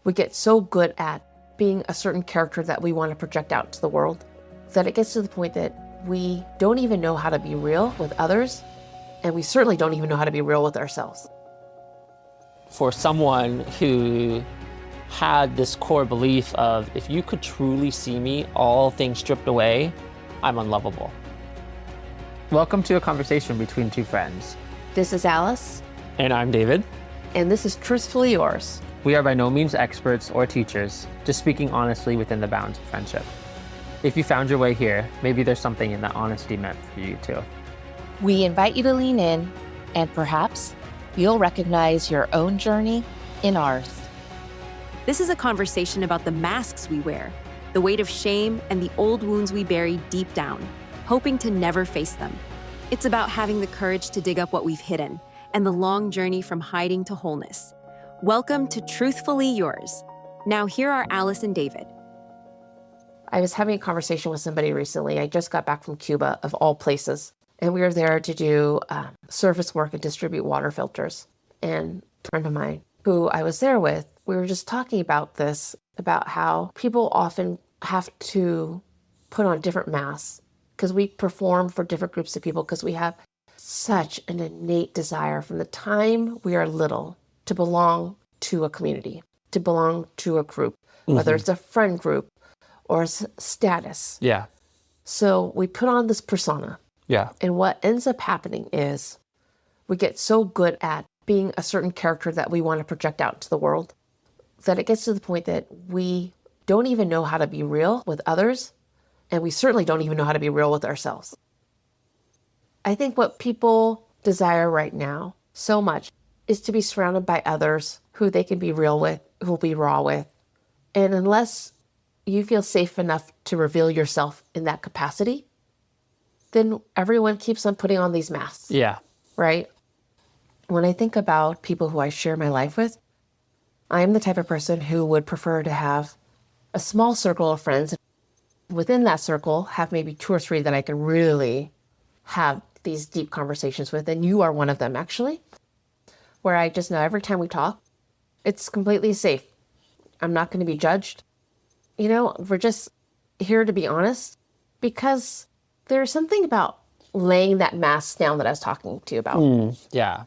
We get so good at being a certain character that we want to project out to the world that it gets to the point that we don't even know how to be real with others, and we certainly don't even know how to be real with ourselves. For someone who had this core belief of, if you could truly see me, all things stripped away, I'm unlovable. Welcome to a conversation between two friends. This is Alice. And I'm David. And this is Truthfully Yours. We are by no means experts or teachers, just speaking honestly within the bounds of friendship. If you found your way here, maybe there's something in that honesty meant for you too. We invite you to lean in, and perhaps you'll recognize your own journey in ours. This is a conversation about the masks we wear, the weight of shame, and the old wounds we bury deep down, hoping to never face them. It's about having the courage to dig up what we've hidden, and the long journey from hiding to wholeness. Welcome to Truthfully Yours. Now here are Alice and David. I was having a conversation with somebody recently. I just got back from Cuba, of all places. And we were there to do service work and distribute water filters. And a friend of mine who I was there with, we were just talking about this, about how people often have to put on different masks because we perform for different groups of people because we have such an innate desire from the time we are little to belong to a community, to belong to a group, whether it's a friend group or status. Yeah. So we put on this persona. Yeah. And what ends up happening is we get so good at being a certain character that we want to project out to the world that it gets to the point that we don't even know how to be real with others, and we certainly don't even know how to be real with ourselves. I think what people desire right now so much is to be surrounded by others who they can be real with, who will be raw with. And unless you feel safe enough to reveal yourself in that capacity, then everyone keeps on putting on these masks. Yeah. Right? When I think about people who I share my life with, I am the type of person who would prefer to have a small circle of friends. Within that circle, have maybe 2 or 3 that I can really have these deep conversations with. And you are one of them, actually, where I just know every time we talk, it's completely safe. I'm not going to be judged. You know, we're just here to be honest, because there's something about laying that mask down that I was talking to you about. Yeah.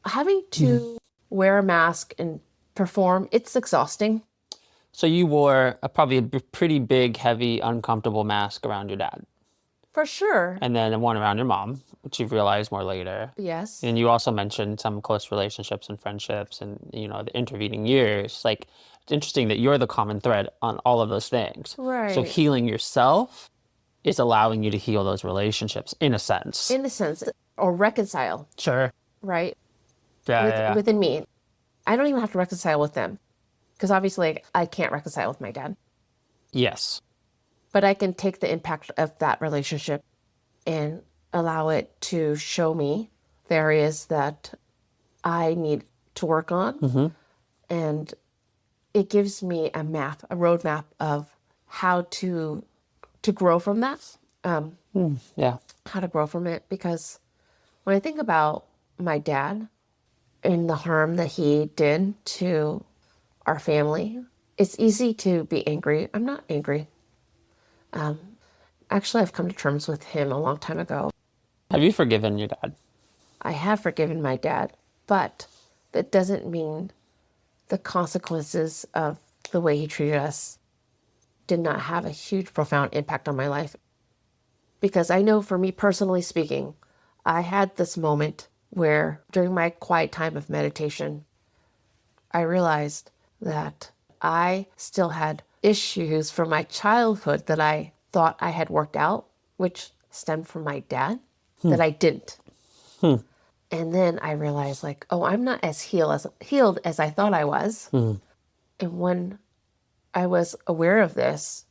Having to wear a mask and perform, it's exhausting. So you wore probably a pretty big, heavy, uncomfortable mask around your dad. For sure. And then one around your mom, which you've realized more later. Yes. And you also mentioned some close relationships and friendships and, you know, the intervening years. Like, it's interesting that you're the common thread on all of those things. Right. So healing yourself is allowing you to heal those relationships, in a sense. In a sense, or reconcile. Sure. Right? Yeah. Within me. I don't even have to reconcile with them. Because obviously I can't reconcile with my dad. Yes. But I can take the impact of that relationship and allow it to show me the areas that I need to work on. And it gives me a roadmap of how to grow from that. Yeah. How to grow from it. Because when I think about my dad and the harm that he did to our family, it's easy to be angry. I'm not angry. Actually, I've come to terms with him a long time ago. Have you forgiven your dad? I have forgiven my dad, but that doesn't mean the consequences of the way he treated us did not have a huge, profound impact on my life. Because I know for me personally speaking, I had this moment where during my quiet time of meditation, I realized that I still had issues from my childhood that I thought I had worked out, which stemmed from my dad, that I didn't. And then I realized, like, oh, I'm not as healed as I thought I was. And when I was aware of this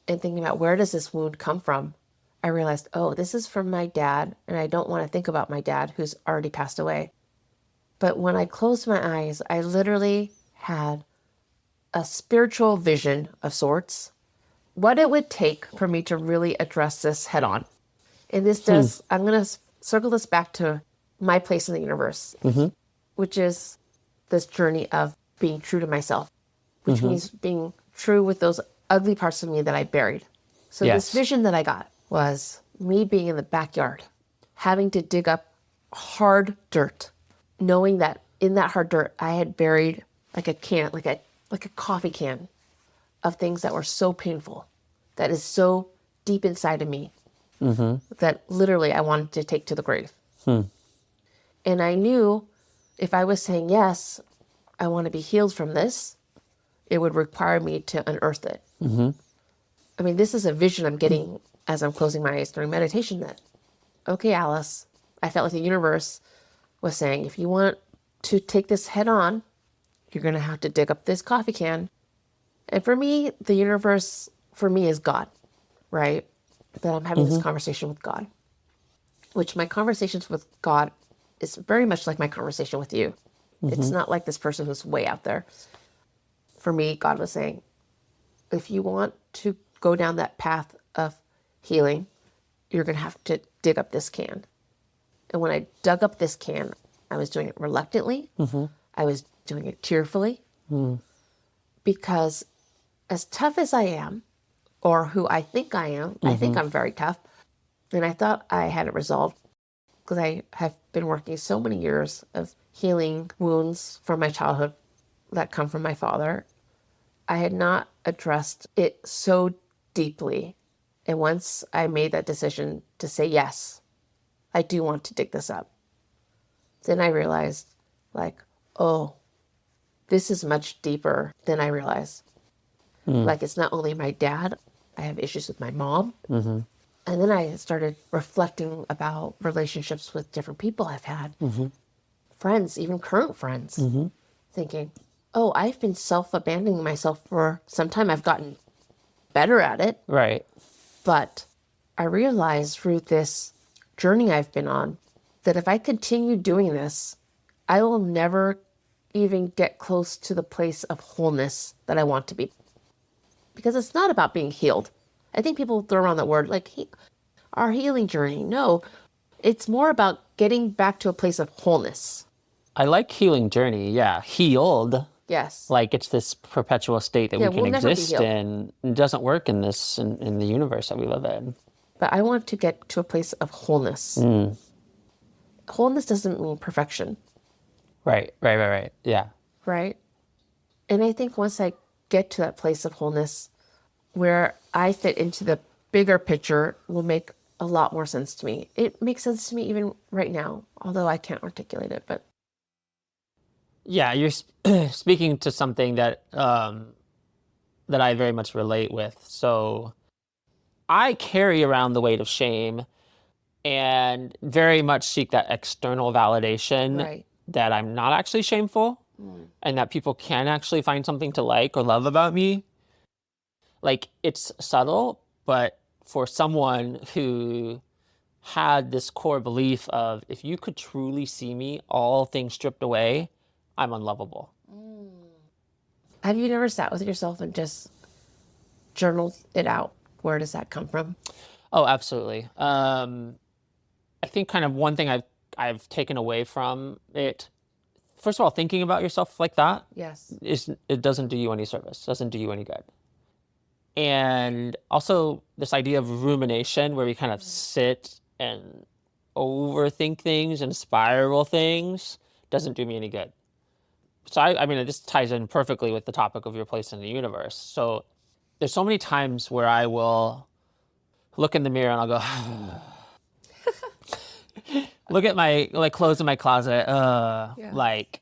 and thinking about where does this wound come from, I realized, oh, this is from my dad, and I don't want to think about my dad who's already passed away. But when I closed my eyes, I literally had a spiritual vision of sorts, what it would take for me to really address this head on. And this does, I'm going to circle this back to my place in the universe, which is this journey of being true to myself. which means being true with those ugly parts of me that I buried. So Yes. this vision that I got was me being in the backyard, having to dig up hard dirt, knowing that in that hard dirt I had buried like a can, like a coffee can of things that were so painful, that is so deep inside of me, that literally I wanted to take to the grave. And I knew if I was saying, yes, I want to be healed from this, it would require me to unearth it. I mean, this is a vision I'm getting as I'm closing my eyes during meditation, that, okay, Alice, I felt like the universe was saying, if you want to take this head on, you're going to have to dig up this coffee can. And for me, the universe, for me, is God, right? That I'm having this conversation with God, which my conversations with God is very much like my conversation with you. It's not like this person who's way out there. For me, God was saying, if you want to go down that path of healing, you're going to have to dig up this can. And when I dug up this can, I was doing it reluctantly. I was doing it tearfully. Because as tough as I am, or who I think I am, I think I'm very tough. And I thought I had it resolved because I have been working so many years of healing wounds from my childhood that come from my father. I had not addressed it so deeply. And once I made that decision to say, yes, I do want to dig this up, then I realized, like, oh, this is much deeper than I realized. Like, it's not only my dad, I have issues with my mom. And then I started reflecting about relationships with different people I've had, friends, even current friends, thinking, oh, I've been self-abandoning myself for some time. I've gotten better at it. Right. But I realized through this journey I've been on that if I continue doing this, I will never even get close to the place of wholeness that I want to be. Because it's not about being healed. I think people throw around that word like our healing journey. No, it's more about getting back to a place of wholeness. I like healing journey. Yeah. Healed. Yes. Like it's this perpetual state that Yeah, we can we'll never be exist healed. in. It doesn't work in this, in the universe that we live in. But I want to get to a place of wholeness. Wholeness doesn't mean perfection, Right. Yeah. right? And I think once I get to that place of wholeness where I fit into the bigger picture will make a lot more sense to me. It makes sense to me even right now, although I can't articulate it, but Yeah, you're speaking to something that that I very much relate with. So I carry around the weight of shame and very much seek that external validation right. that I'm not actually shameful and that people can actually find something to like or love about me. Like it's subtle, but for someone who had this core belief of if you could truly see me, all things stripped away, I'm unlovable. Have you never sat with yourself and just journaled it out? Where does that come from? Oh, absolutely. I think kind of one thing I've taken away from it, first of all, thinking about yourself like that Yes. it doesn't do you any service, doesn't do you any good. And also this idea of rumination where we kind of sit and overthink things and spiral things doesn't do me any good. So I mean, it just ties in perfectly with the topic of your place in the universe. So there's so many times where I will look in the mirror and I'll go, look at my clothes in my closet, like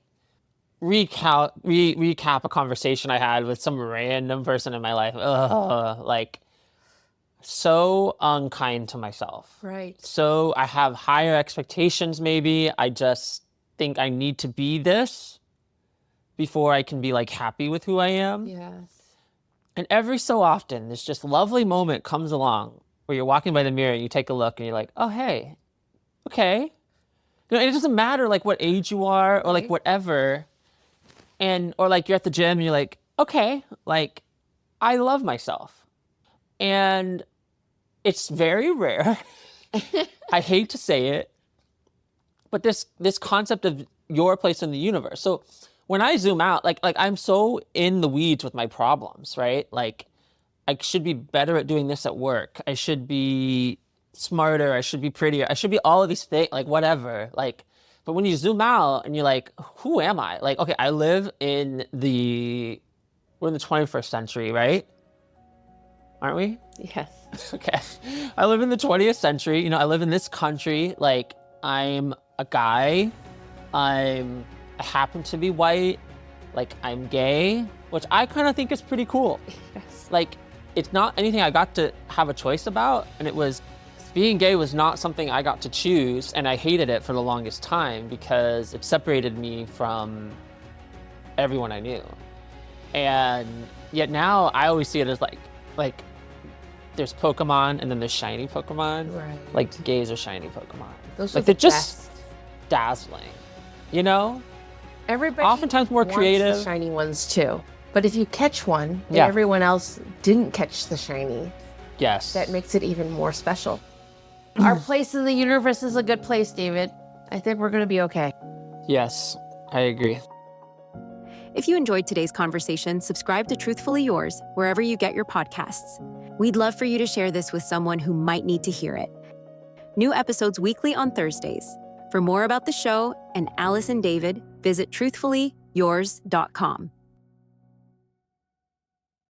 recap a conversation I had with some random person in my life, like so unkind to myself. Right. So I have higher expectations maybe. I just think I need to be this before I can be like happy with who I am. Yes. And every so often, this just lovely moment comes along where you're walking by the mirror and you take a look and you're like, oh, hey, okay. You know, and it doesn't matter like what age you are or like Right. whatever. And, or like you're at the gym and you're like, okay, like I love myself. And it's very rare. I hate to say it, but this concept of your place in the universe. So when I zoom out, like I'm so in the weeds with my problems, right? Like I should be better at doing this at work. I should be smarter. I should be prettier. I should be all of these things, like whatever. Like, but when you zoom out and you're like, who am I? Like, okay, we're in the 21st century, right? Aren't we? Yes. Okay. I live in the 20th century. You know, I live in this country. Like, I'm a guy. I happen to be white. Like, I'm gay, which I kind of think is pretty cool. Yes. Like, it's not anything I got to have a choice about. And being gay was not something I got to choose. And I hated it for the longest time because it separated me from everyone I knew. And yet now I always see it as like there's Pokemon and then there's shiny Pokemon. Right. Like gays are shiny Pokemon. Those like are they're the just best. dazzling, you know? Everybody oftentimes more wants creative. the shiny ones too. But if you catch one and Yeah. everyone else didn't catch the shiny, Yes. that makes it even more special. Our place in the universe is a good place, David. I think we're going to be okay. Yes, I agree. If you enjoyed today's conversation, subscribe to Truthfully Yours wherever you get your podcasts. We'd love for you to share this with someone who might need to hear it. New episodes weekly on Thursdays. For more about the show and Alice and David, visit truthfullyyours.com.